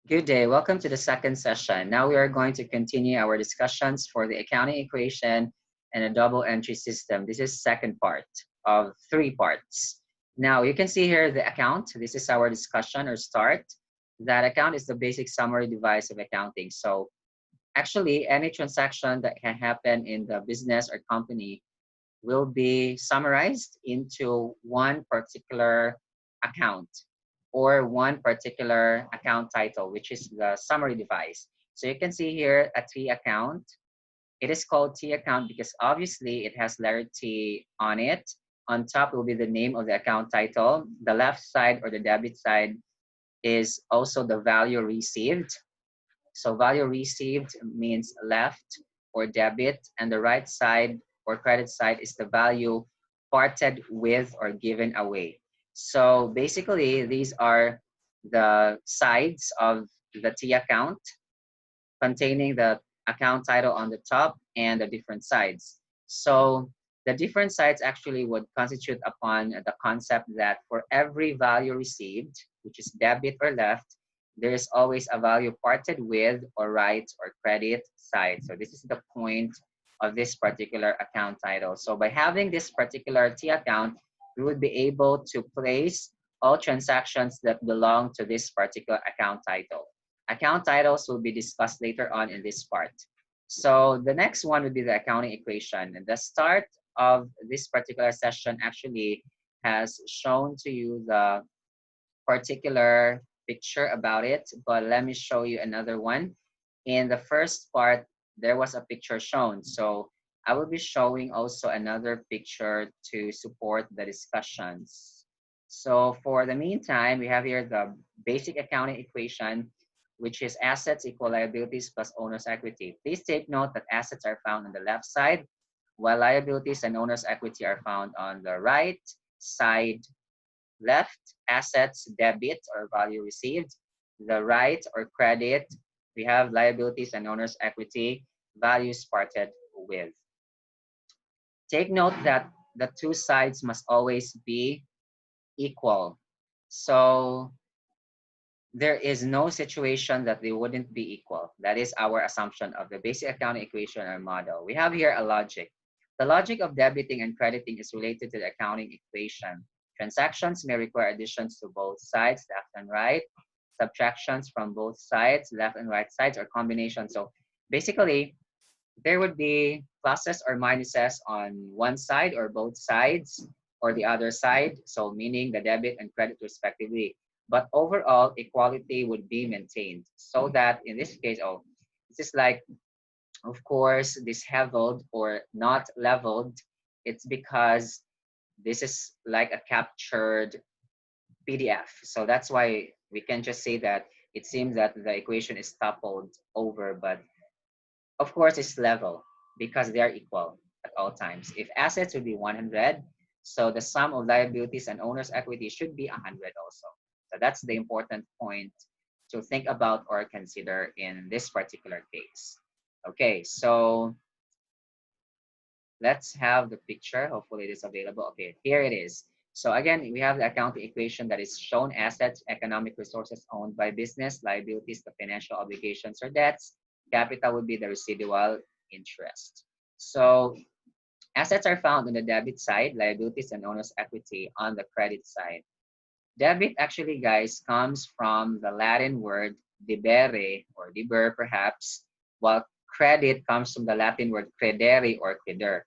Good day. Welcome to the second session. Now we are going to continue our discussions for the accounting equation and a double entry system. This is second part of three parts. Now you can see here the account. This is our discussion or start. That account is the basic summary device of accounting. So actually any transaction that can happen in the business or company will be summarized into one particular account or one particular account title, which is the summary device. So you can see here a T account. It is called T account because obviously it has letter T on it. On top will be the name of the account title. The left side or the debit side is also the value received. So value received means left or debit, and the right side or credit side is the value parted with or given away. So basically, these are the sides of the T account containing the account title on the top and the different sides. So the different sides actually would constitute upon the concept that for every value received, which is debit or left, there is always a value parted with or right or credit side. So this is the point of this particular account title. So by having this particular T account, we would be able to place all transactions that belong to this particular account title. Account titles will be discussed later on in this part. So the next one would be the accounting equation. And the start of this particular session actually has shown to you the particular picture about it, but let me show you another one. In the first part, there was a picture shown. So I will be showing also another picture to support the discussions. So for the meantime, we have here the basic accounting equation, which is assets equal liabilities plus owner's equity. Please take note that assets are found on the left side, while liabilities and owner's equity are found on the right side. Left, assets, debit or value received. The right or credit, we have liabilities and owner's equity, values parted with. Take note that the two sides must always be equal. So there is no situation that they wouldn't be equal. That is our assumption of the basic accounting equation or model. We have here a logic. The logic of debiting and crediting is related to the accounting equation. Transactions may require additions to both sides, left and right, subtractions from both sides, left and right sides, or combinations. So basically, there would be pluses or minuses on one side or both sides or the other side, so meaning the debit and credit respectively. But overall, equality would be maintained so that in this case, this is like, of course, this leveled or not leveled. It's because this is like a captured PDF. So that's why we can just say that it seems that the equation is toppled over, but of course, it's level because they are equal at all times. If assets would be 100, so the sum of liabilities and owner's equity should be 100 also. So that's the important point to think about or consider in this particular case. Okay, so let's have the picture. Hopefully it is available. Okay, here it is. So again, we have the accounting equation that is shown assets, economic resources owned by business, liabilities, the financial obligations or debts. Capital would be the residual interest. So assets are found on the debit side, liabilities and owner's equity on the credit side. Debit actually, guys, comes from the Latin word debere or deber perhaps, while credit comes from the Latin word credere or creder.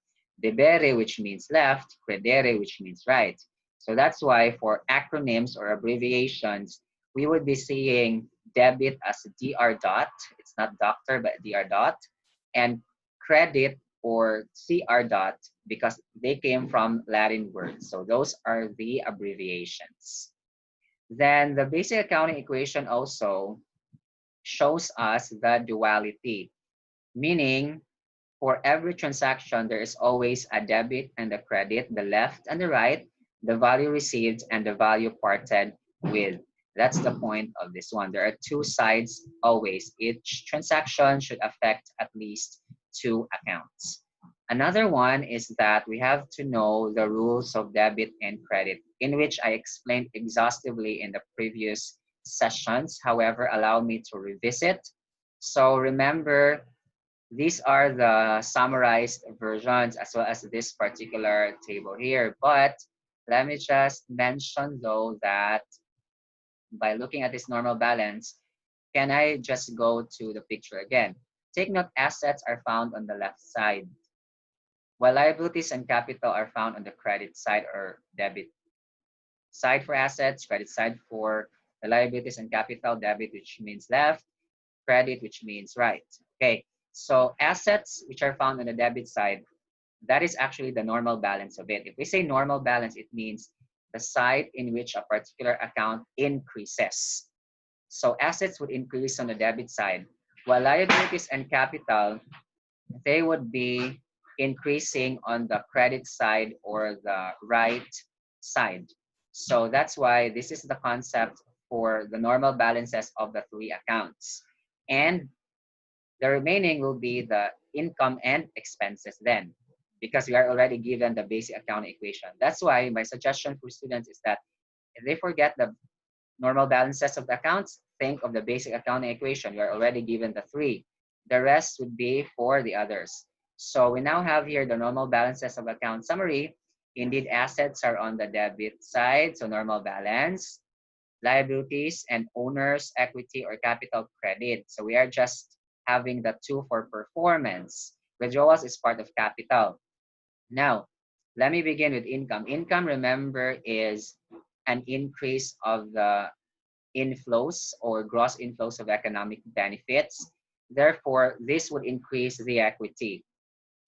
Debere, which means left, credere, which means right. So that's why for acronyms or abbreviations, we would be seeing debit as DR dot. It's not doctor, but DR dot. And credit or CR dot because they came from Latin words. So those are the abbreviations. Then the basic accounting equation also shows us the duality, meaning for every transaction, there is always a debit and a credit, the left and the right, the value received and the value parted with. That's the point of this one. There are two sides always. Each transaction should affect at least two accounts. Another one is that we have to know the rules of debit and credit, in which I explained exhaustively in the previous sessions. However, allow me to revisit. So remember, these are the summarized versions as well as this particular table here. But let me just mention though that by looking at this normal balance, can I just go to the picture again? Take note, assets are found on the left side, while liabilities and capital are found on the credit side or debit side for assets, credit side for the liabilities and capital, debit, which means left, credit, which means right. Okay, so assets which are found on the debit side, that is actually the normal balance of it. If we say normal balance, it means the side in which a particular account increases. So assets would increase on the debit side, while liabilities and capital, they would be increasing on the credit side or the right side. So that's why this is the concept for the normal balances of the three accounts. And the remaining will be the income and expenses then, because we are already given the basic accounting equation. That's why my suggestion for students is that if they forget the normal balances of the accounts, think of the basic accounting equation. You are already given the three. The rest would be for the others. So we now have here the normal balances of account summary. Indeed, assets are on the debit side, so normal balance. Liabilities and owner's equity or capital credit. So we are just having the two for performance. Withdrawals is part of capital. Now, let me begin with income. Income, remember, is an increase of the inflows or gross inflows of economic benefits. Therefore, this would increase the equity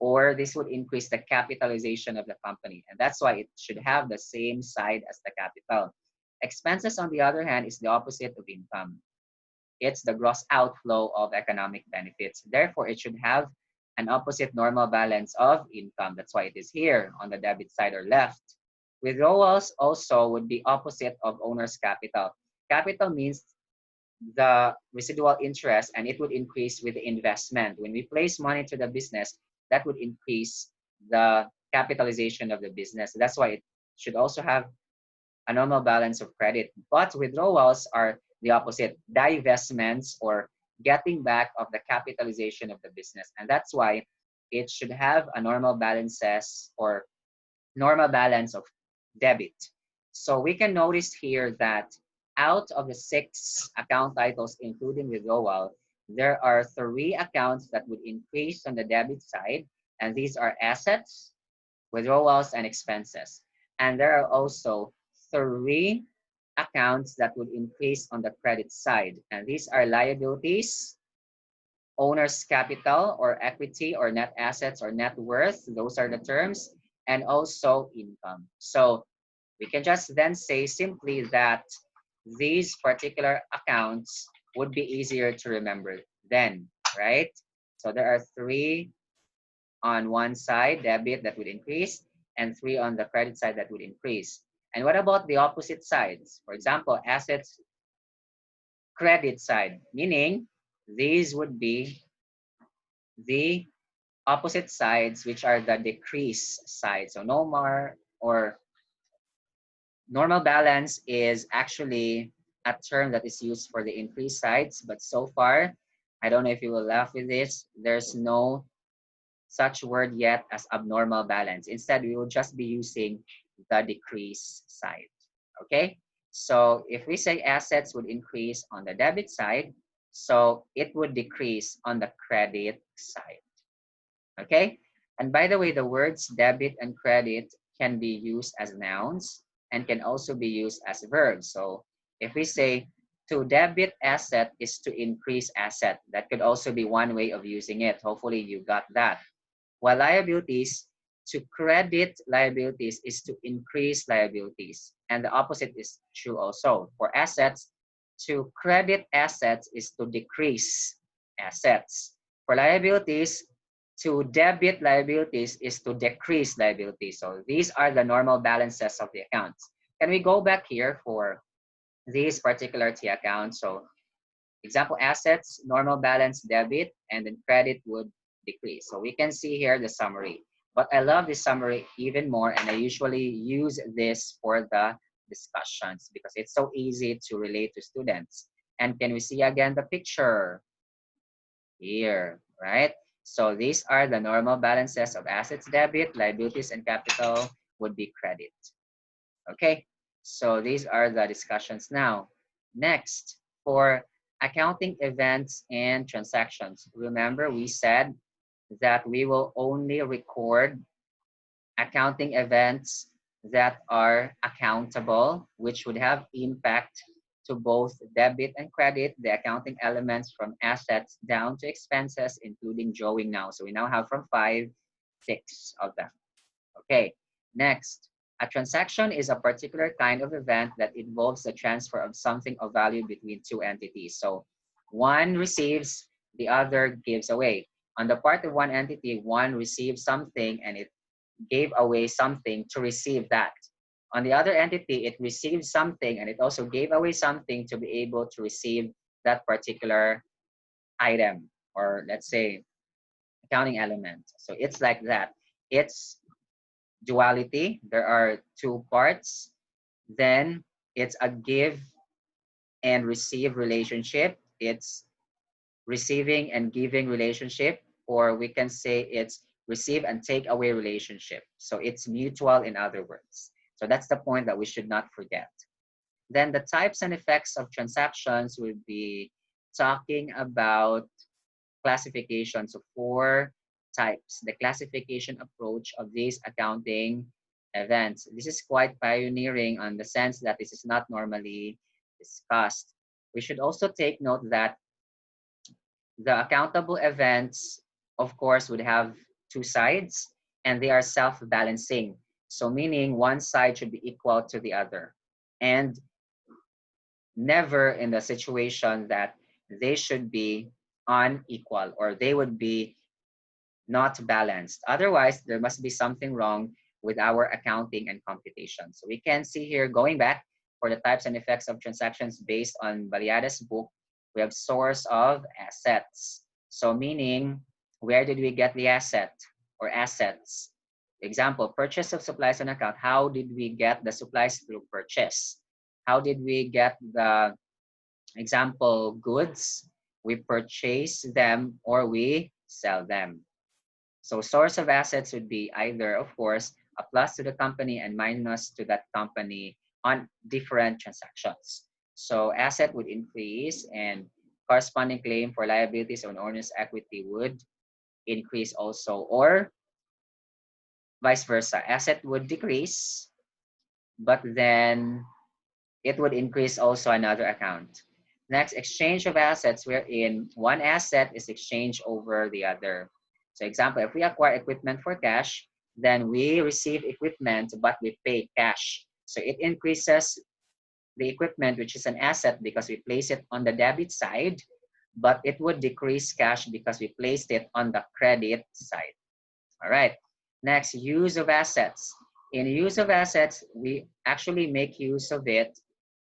or this would increase the capitalization of the company. And that's why it should have the same side as the capital. Expenses, on the other hand, is the opposite of income. It's the gross outflow of economic benefits. Therefore, it should have an opposite normal balance of income. That's why it is here on the debit side or left. Withdrawals also would be opposite of owner's capital. Capital means the residual interest and it would increase with the investment. When we place money to the business, that would increase the capitalization of the business. That's why it should also have a normal balance of credit. But withdrawals are the opposite, divestments or getting back of the capitalization of the business. And that's why it should have a normal balances or normal balance of debit. So we can notice here that out of the 6 account titles, including withdrawal, there are 3 accounts that would increase on the debit side, and these are assets, withdrawals, and expenses. And there are also 3 accounts that would increase on the credit side, and these are liabilities, owner's capital or equity or net assets or net worth, those are the terms, and also income. So we can just then say simply that these particular accounts would be easier to remember then, right? So there are 3 on one side, debit, that would increase, and 3 on the credit side that would increase. And what about the opposite sides? For example, assets, credit side, meaning these would be the opposite sides, which are the decrease side. So no more or normal balance is actually a term that is used for the increase sides, but so far, I don't know if you will laugh with this, there's no such word yet as abnormal balance. Instead, we will just be using the decrease side, okay? So if we say assets would increase on the debit side, so it would decrease on the credit side, okay? And by the way, the words debit and credit can be used as nouns and can also be used as verbs. So if we say to debit asset is to increase asset, that could also be one way of using it. Hopefully you got that. While liabilities, to credit liabilities is to increase liabilities. And the opposite is true also. For assets, to credit assets is to decrease assets. For liabilities, to debit liabilities is to decrease liabilities. So these are the normal balances of the accounts. Can we go back here for these particular T accounts? So example, assets, normal balance debit, and then credit would decrease. So we can see here the summary. But I love this summary even more, and I usually use this for the discussions because it's so easy to relate to students. And can we see again the picture here, right? So these are the normal balances of assets debit, liabilities, and capital would be credit. Okay, so these are the discussions now. Next, for accounting events and transactions. Remember, we said that we will only record accounting events that are accountable, which would have impact to both debit and credit, the accounting elements from assets down to expenses, including drawing now. So we now have from 5, 6 of them. Okay, next. A transaction is a particular kind of event that involves the transfer of something of value between two entities. So one receives, the other gives away. On the part of one entity, one receives something and it gave away something to receive that. On the other entity, it received something and it also gave away something to be able to receive that particular item, or let's say accounting element. So it's like that. It's duality. There are two parts. Then it's a give and receive relationship. It's receiving and giving relationship, or we can say it's receive and take away relationship. So it's mutual in other words. So that's the point that we should not forget. Then the types and effects of transactions will be talking about classification. So 4 types, the classification approach of these accounting events. This is quite pioneering on the sense that this is not normally discussed. We should also take note that the accountable events, of course, would have 2 sides and they are self-balancing. So meaning one side should be equal to the other and never in the situation that they should be unequal or they would be not balanced. Otherwise, there must be something wrong with our accounting and computation. So we can see here, going back for the types and effects of transactions based on Baliada's book, we have source of assets. So meaning, where did we get the asset or assets? Example, purchase of supplies on account. How did we get the supplies through purchase? How did we get the example goods? We purchase them or we sell them. So source of assets would be either, of course, a plus to the company and minus to that company on different transactions. So asset would increase and corresponding claim for liabilities on owner's equity would increase also, or vice versa. Asset would decrease, but then it would increase also another account. Next, exchange of assets wherein one asset is exchanged over the other. So example, if we acquire equipment for cash, then we receive equipment, but we pay cash. So it increases the equipment, which is an asset because we place it on the debit side, but it would decrease cash because we placed it on the credit side. All right. Next, use of assets. In use of assets, we actually make use of it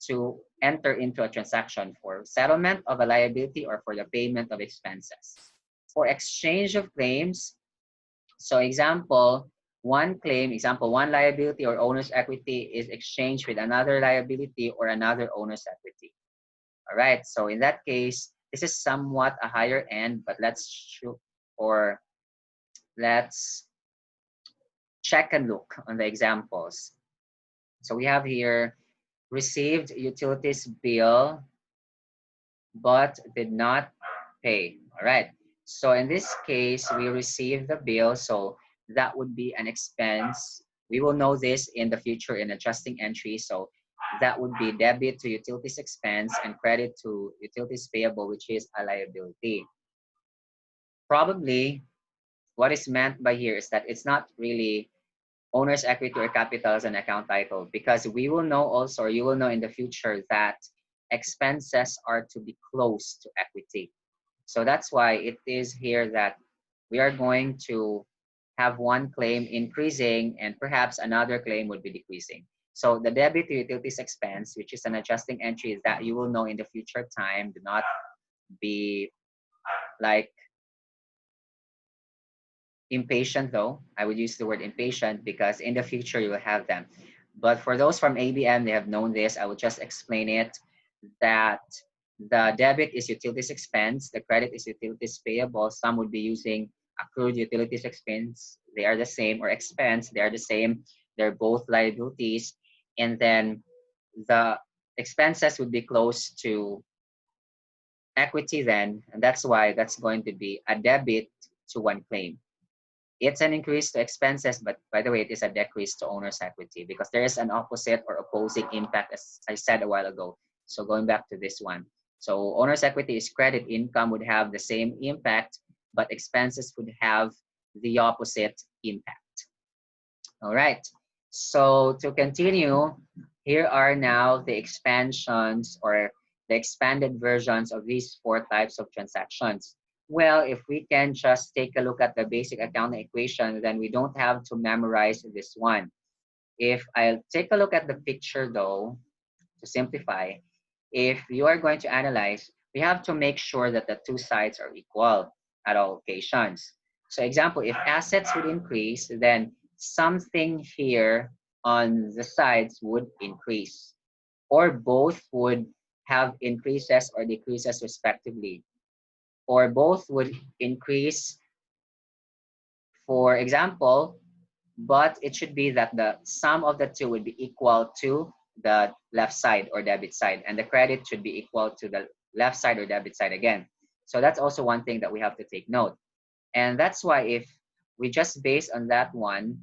to enter into a transaction for settlement of a liability or for the payment of expenses. For exchange of claims, so example, one claim, example, one liability or owner's equity is exchanged with another liability or another owner's equity. All right, so in that case, this is somewhat a higher end, but let's show, or let's check and look on the examples. So we have here received utilities bill but did not pay. All right. So in this case, we received the bill. So that would be an expense. We will know this in the future in adjusting entry. So that would be debit to utilities expense and credit to utilities payable, which is a liability. Probably what is meant by here is that it's not really owner's equity or capital as an account title, because we will know also, or you will know in the future, that expenses are to be close to equity. So that's why it is here that we are going to have one claim increasing and perhaps another claim would be decreasing. So the debit to utilities expense, which is an adjusting entry, is that you will know in the future time. Do not be like impatient though. I would use the word impatient because in the future you will have them. But for those from ABM, they have known this. I will just explain it, that the debit is utilities expense, the credit is utilities payable. Some would be using accrued utilities expense. They are the same, or expense, they are the same. They're both liabilities. And then the expenses would be close to equity then, and that's why that's going to be a debit to one claim. It's an increase to expenses, but by the way, it is a decrease to owner's equity because there is an opposite or opposing impact, as I said a while ago. So going back to this one. So owner's equity is credit, income would have the same impact, but expenses would have the opposite impact. All right. So to continue, here are now the expansions or the expanded versions of these four types of transactions. Well, if we can just take a look at the basic accounting equation, then we don't have to memorize this one. If I take a look at the picture though, to simplify, if you are going to analyze, we have to make sure that the two sides are equal at all occasions. So example, if assets would increase, then something here on the sides would increase, or both would have increases or decreases respectively, or both would increase, for example, but it should be that the sum of the two would be equal to the left side or debit side, and the credit should be equal to the left side or debit side again. So that's also one thing that we have to take note. And that's why if we just base on that one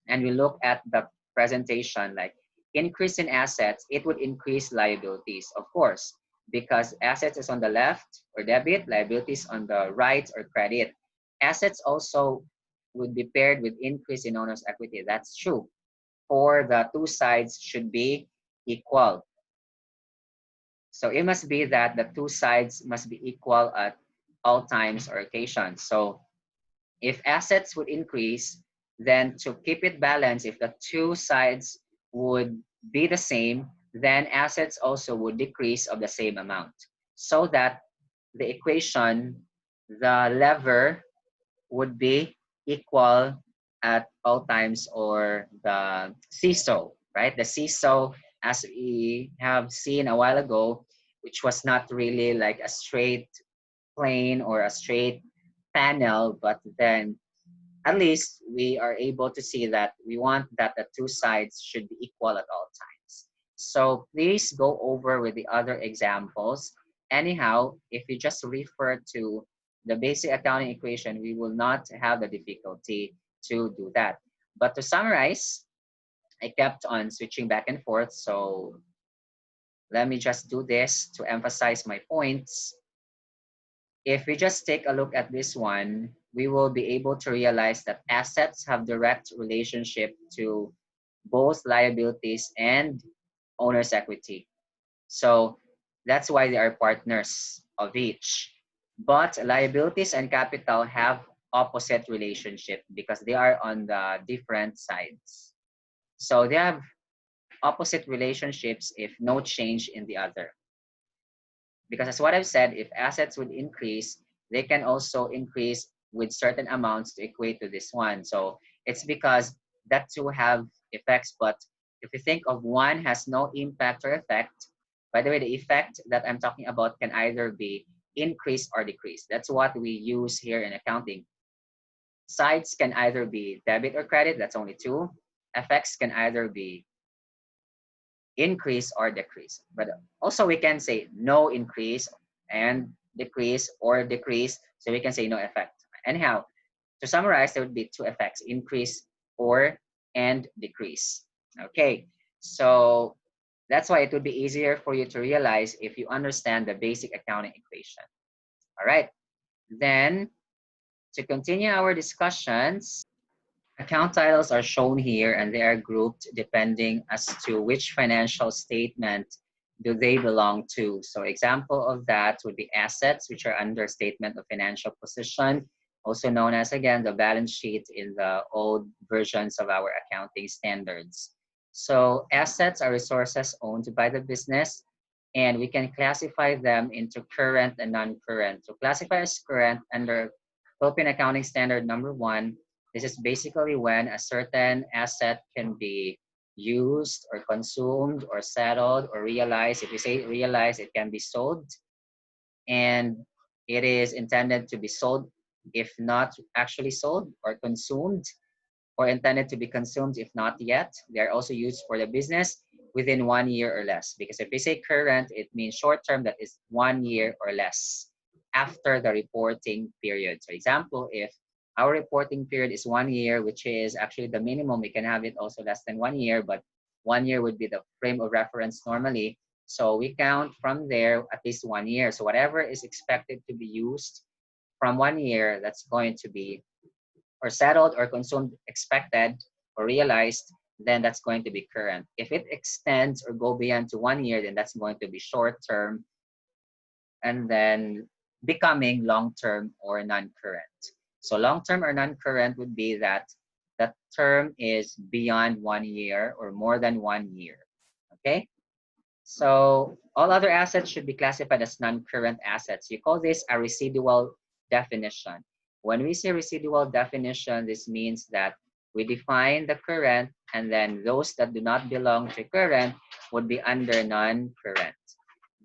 and we look at the presentation, like increase in assets, it would increase liabilities, of course, because assets is on the left or debit, liabilities on the right or credit. Assets also would be paired with increase in owner's equity. That's true. For the two sides should be equal. So it must be that the two sides must be equal at all times or occasions. So if assets would increase, then to keep it balanced, if the two sides would be the same, then assets also would decrease of the same amount. So that the equation, the lever would be equal at all times, or the seesaw, right? The seesaw, as we have seen a while ago, which was not really like a straight plane or a straight panel, but then at least we are able to see that we want that the two sides should be equal at all times. So please go over with the other examples. Anyhow, if you just refer to the basic accounting equation, we will not have the difficulty to do that. But to summarize, I kept on switching back and forth. So let me just do this to emphasize my points. If we just take a look at this one, we will be able to realize that assets have direct relationship to both liabilities and owner's equity. So that's why they are partners of each. But liabilities and capital have opposite relationship because they are on the different sides. So they have opposite relationships if no change in the other. Because as what I've said, if assets would increase, they can also increase with certain amounts to equate to this one. So it's because that two have effects, but if you think of one has no impact or effect, by the way, the effect that I'm talking about can either be increase or decrease. That's what we use here in accounting. Sides can either be debit or credit, that's only two. Effects can either be increase or decrease. But also we can say no increase and decrease, or decrease, so we can say no effect. Anyhow, to summarize, there would be two effects, increase or and decrease. Okay, so that's why it would be easier for you to realize if you understand the basic accounting equation. All right, then to continue our discussions, account titles are shown here and they are grouped depending as to which financial statement do they belong to. So example of that would be assets, which are under statement of financial position, also known as, again, the balance sheet in the old versions of our accounting standards. So assets are resources owned by the business, and we can classify them into current and non-current. To classify as current under Philippine Accounting Standard number 1, this is basically when a certain asset can be used or consumed or settled or realized. If we say realized, it can be sold, and it is intended to be sold if not actually sold, or consumed or intended to be consumed if not yet. They are also used for the business within 1 year or less. Because if we say current, it means short term, that is 1 year or less after the reporting period. So example, if our reporting period is 1 year, which is actually the minimum, we can have it also less than 1 year, but 1 year would be the frame of reference normally. So we count from there at least 1 year. So whatever is expected to be used from 1 year, that's going to be, or settled or consumed, expected or realized, then that's going to be current. If it extends or go beyond to 1 year, then that's going to be short term, and then becoming long term or non-current. So long term or non-current would be that the term is beyond 1 year or more than 1 year. Okay. So all other assets should be classified as non-current assets. You call this a residual definition. When we say residual definition, this means that we define the current, and then those that do not belong to current would be under non-current.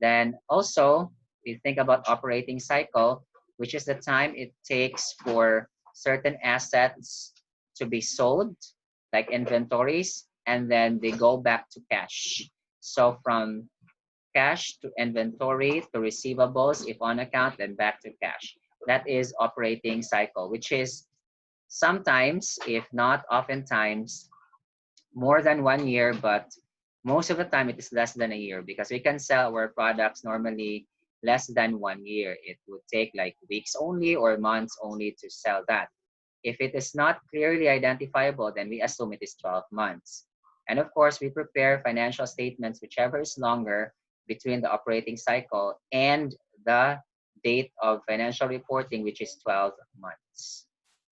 Then also, we think about operating cycle, which is the time it takes for certain assets to be sold, like inventories, and then they go back to cash. So from cash to inventory to receivables, if on account, then back to cash. That is operating cycle, which is sometimes, if not oftentimes, more than 1 year, but most of the time it is less than a year, because we can sell our products normally less than 1 year. It would take like weeks only or months only to sell that. If it is not clearly identifiable, then we assume it is 12 months. And of course, we prepare financial statements, whichever is longer between the operating cycle and the date of financial reporting, which is 12 months.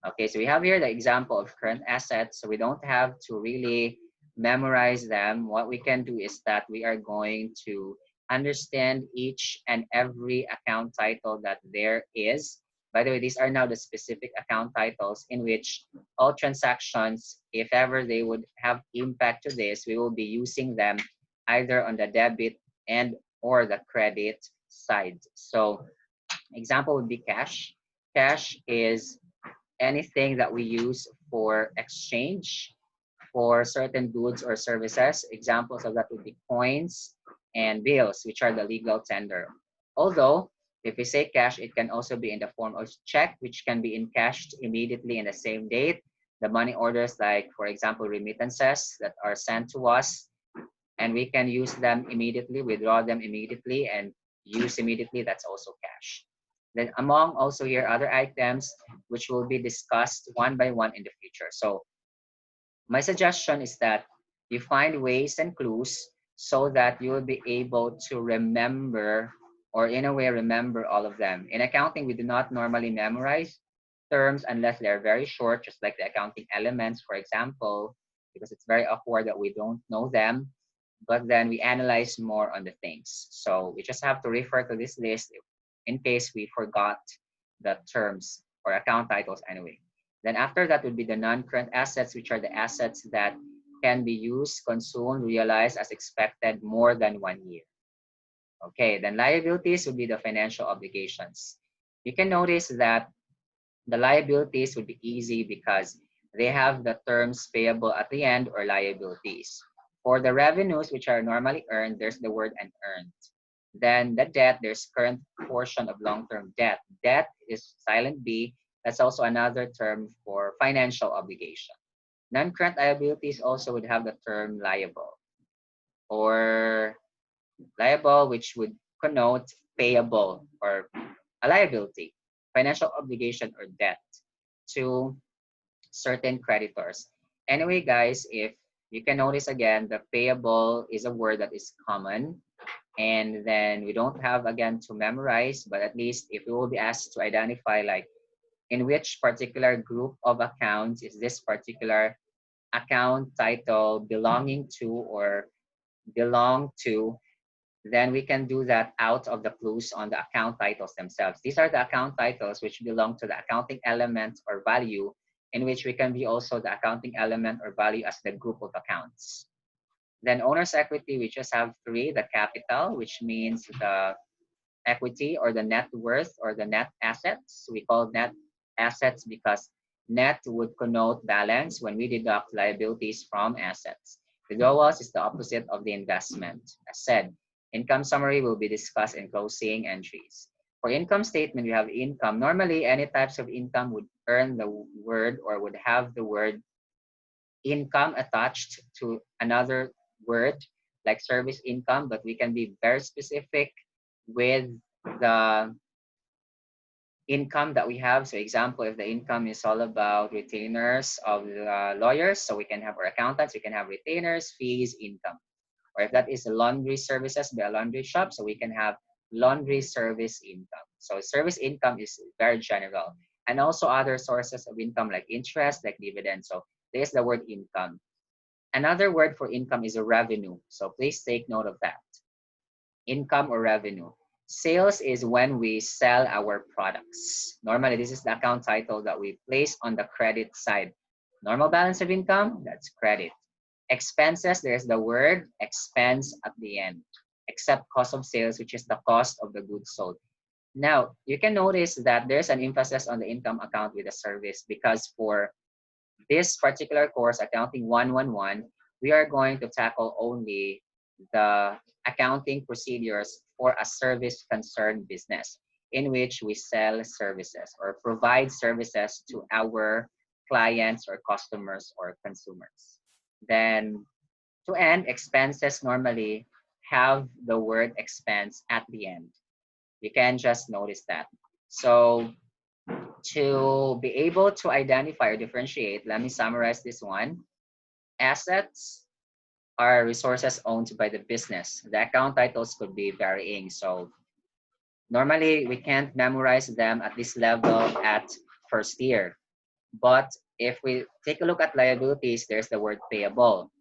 Okay, so we have here the example of current assets. So we don't have to really memorize them. What we can do is that we are going to understand each and every account title that there is. By the way, these are now the specific account titles in which all transactions, if ever they would have impact to this, we will be using them either on the debit and or the credit side. So example would be cash. Cash is anything that we use for exchange for certain goods or services. Examples of that would be coins and bills, which are the legal tender. Although, if we say cash, it can also be in the form of check, which can be encashed immediately in the same date. The money orders, like, for example, remittances that are sent to us, and we can use them immediately, withdraw them immediately, and use immediately, that's also cash. Then among also here other items which will be discussed one by one in the future. So my suggestion is that you find ways and clues so that you will be able to remember, or in a way remember all of them. In accounting, we do not normally memorize terms unless they're very short, just like the accounting elements, for example, because it's very awkward that we don't know them, but then we analyze more on the things. So we just have to refer to this list in case we forgot the terms or account titles anyway. Then after that would be the non-current assets, which are the assets that can be used, consumed, realized as expected more than 1 year. Okay, then liabilities would be the financial obligations. You can notice that the liabilities would be easy because they have the terms payable at the end or liabilities. For the revenues, which are normally earned, there's the word unearned. Then the debt, there's current portion of long-term debt. Debt is silent B. That's also another term for financial obligation. Non-current liabilities also would have the term liable, or liable, which would connote payable or a liability, financial obligation or debt to certain creditors. Anyway, guys, if you can notice again, the payable is a word that is common, and then we don't have again to memorize, but at least if we will be asked to identify like in which particular group of accounts is this particular account title belonging to or belong to, then we can do that out of the clues on the account titles themselves. These are the account titles which belong to the accounting element or value, in which we can be also the accounting element or value as the group of accounts. Then owner's equity, we just have three: the capital, which means the equity or the net worth or the net assets. We call net assets because net would connote balance when we deduct liabilities from assets. Withdrawals is the opposite of the investment. As said, income summary will be discussed in closing entries. For income statement, we have income. Normally, any types of income would earn the word or would have the word income attached to another word like service income, but we can be very specific with the income that we have. So example, if the income is all about retainers of the lawyers, so we can have our accountants, we can have retainers, fees, income. Or if that is laundry services by a laundry shop, so we can have laundry service income. So service income is very general. And also other sources of income like interest, like dividends. So there's the word income. Another word for income is a revenue. So please take note of that. Income or revenue. Sales is when we sell our products. Normally, this is the account title that we place on the credit side. Normal balance of income, that's credit. Expenses, there's the word expense at the end, except cost of sales, which is the cost of the goods sold. Now, you can notice that there's an emphasis on the income account with the service because for this particular course, Accounting 111, we are going to tackle only the accounting procedures for a service concerned business in which we sell services or provide services to our clients or customers or consumers. Then to end, expenses normally have the word expense at the end. You can just notice that. So to be able to identify or differentiate, let me summarize this one. Assets are resources owned by the business. The account titles could be varying. So normally we can't memorize them at this level at first year. But if we take a look at liabilities, there's the word payable.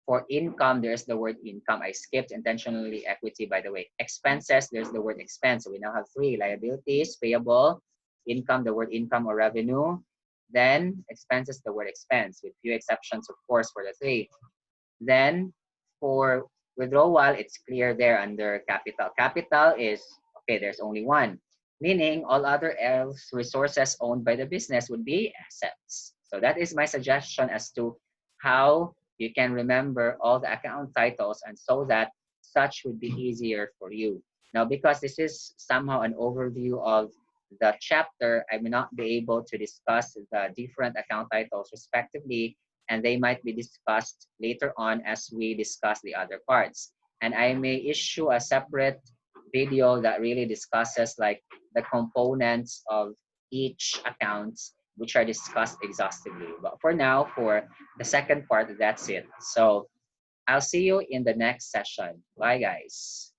For income, there's the word income. I skipped intentionally equity, by the way. Expenses, there's the word expense. So we now have three: liabilities, payable, income, the word income or revenue. Then expenses, the word expense, with few exceptions, of course, for the three. Then for withdrawal, it's clear there under capital. Capital is, okay, there's only one, meaning all other else resources owned by the business would be assets. So that is my suggestion as to how you can remember all the account titles and so that such would be easier for you. Now, because this is somehow an overview of the chapter, I may not be able to discuss the different account titles respectively, and they might be discussed later on as we discuss the other parts. And I may issue a separate video that really discusses like the components of each account, which are discussed exhaustively. But for now, for the second part, that's it. So I'll see you in the next session. Bye, guys.